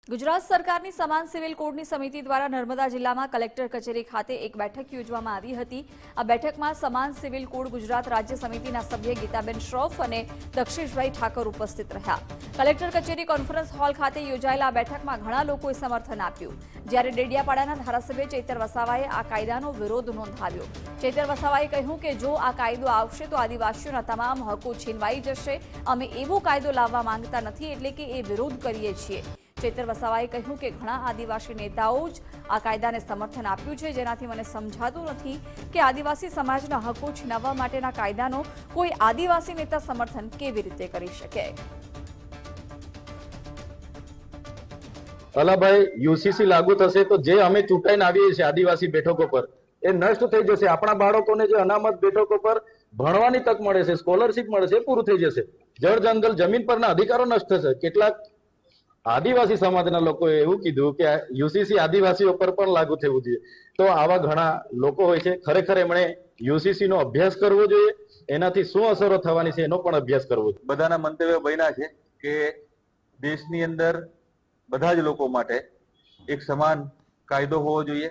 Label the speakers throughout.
Speaker 1: ગુજરાત સરકારની સમાન સિવિલ કોડની સમિતિ દ્વારા નર્મદા જિલ્લામાં કલેક્ટર કચેરી ખાતે એક બેઠક યોજવામાં આવી હતી। આ બેઠકમાં સમાન સિવિલ કોડ ગુજરાત રાજ્ય સમિતિના સભ્ય ગીતાબેન શ્રોફ અને દક્ષેશભાઈ ઠાકોર ઉપસ્થિત રહ્યા। કલેક્ટર કચેરી કોન્ફરન્સ હોલ ખાતે યોજાયેલા આ બેઠકમાં ઘણા લોકોએ સમર્થન આપ્યું, જ્યારે ડેડિયાપાડાના ધારાસભ્ય ચૈતર વસાવાએ આ કાયદાનો વિરોધ નોંધાવ્યો। ચૈતર વસાવાએ કહ્યું કે જો આ કાયદો આવશે તો આદિવાસીઓના તમામ હકો છીનવાઈ જશે। અમે એવો કાયદો લાવવા માંગતા નથી, એટલે કે એ વિરોધ કરીએ છીએ। ચૈતર વસાવાએ કહ્યું કે ઘણા આદિવાસી નેતાઓ જ આ કાયદાને સમર્થન આપ્યું છે, જેનાથી મને સમજાતું નથી કે આદિવાસી સમાજના હકો છીનવવા માટેના કાયદાનો કોઈ આદિવાસી નેતા સમર્થન કેવી રીતે કરી શકે।
Speaker 2: અલાભાઈ, યુસીસી લાગુ થશે તો જે અમે ચૂંટાઈને આવીએ છીએ આદિવાસી બેઠકો પર એ નષ્ટ થઈ જશે। આપણા બાળકોને જે અનામત બેઠકો પર ભણવાની તક મળે છે, સ્કોલરશીપ મળે છે, એ પૂરું થઈ જશે। જળ જંગલ જમીન પરના અધિકારો નષ્ટ થશે। કેટલાક આદિવાસી સમાજના લોકોએ એવું કીધું કે યુસીસી આદિવાસીઓ પર પણ લાગુ થવું જોઈએ। તો આવા ઘણા લોકો હોય છે, ખરેખર એમણે યુસીસી નો અભ્યાસ કરવો જોઈએ, એનાથી શું અસરો થવાની છે એનો પણ અભ્યાસ કરવો જોઈએ।
Speaker 3: બધાના મંતવ્ય બન્યા છે કે દેશની અંદર બધા જ લોકો માટે એક સમાન કાયદો હોવો જોઈએ।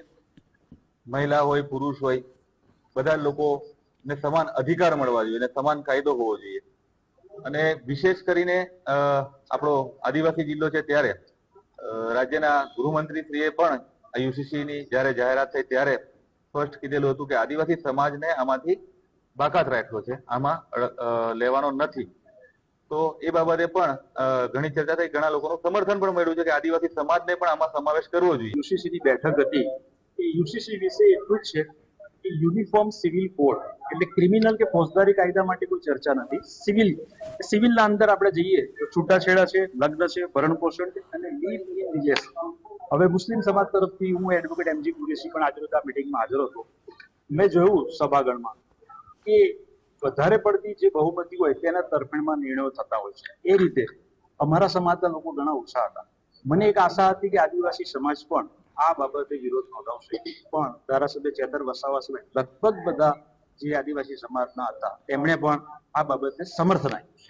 Speaker 3: મહિલા હોય, પુરુષ હોય, બધા લોકોને સમાન અધિકાર મળવા જોઈએ અને સમાન કાયદો હોવો જોઈએ। અને વિશેષ કરીને આપણો આદિવાસી જિલ્લો છે ત્યારે રાજ્યના ગૃહમંત્રીશ્રીએ પણ યુસીસી ની જયારે જાહેરાત થઈ ત્યારે સ્પષ્ટ કીધેલું હતું કે આદિવાસી સમાજને આમાંથી બાકાત રાખ્યો છે, આમાં લેવાનો નથી। તો એ બાબતે પણ ઘણી ચર્ચા થઈ, ઘણા લોકોનું સમર્થન પણ મળ્યું છે કે આદિવાસી સમાજને પણ આમાં સમાવેશ કરવો જોઈએ।
Speaker 4: યુસીસી ની બેઠક હતી એ યુસીસી વિશે એટલું જ છે કે યુનિફોર્મ સિવિલ કોડ એટલે ક્રિમિનલ કે ફોજદારી કાયદા માટે કોઈ ચર્ચા નથી। સિવિલના અંદર આપણે જઈએ તો છૂટાછેડા છે, લગ્ન છે, ભરણ પોષણ છે અને લીવ ઇન રિલેશન। હવે મુસ્લિમ સમાજ તરફથી હું એડવોકેટ એમજી કુરેશી પણ આજરોજ આ મિટિંગમાં હાજર હતો। મેં જોયું સભાગણમાં કે વધારે પડતી જે બહુમતી હોય તેના તરફેણમાં નિર્ણયો થતા હોય છે। એ રીતે અમારા સમાજના લોકો ઘણા ઓછા હતા। મને એક આશા હતી કે આદિવાસી સમાજ પણ આ બાબતે વિરોધ નોંધાવશે, પણ ધારાસભ્ય ચૈતર વસાવા સિવાય લગભગ બધા જે આદિવાસી સમાજના હતા તેમણે પણ આ બાબતને સમર્થન આપ્યું।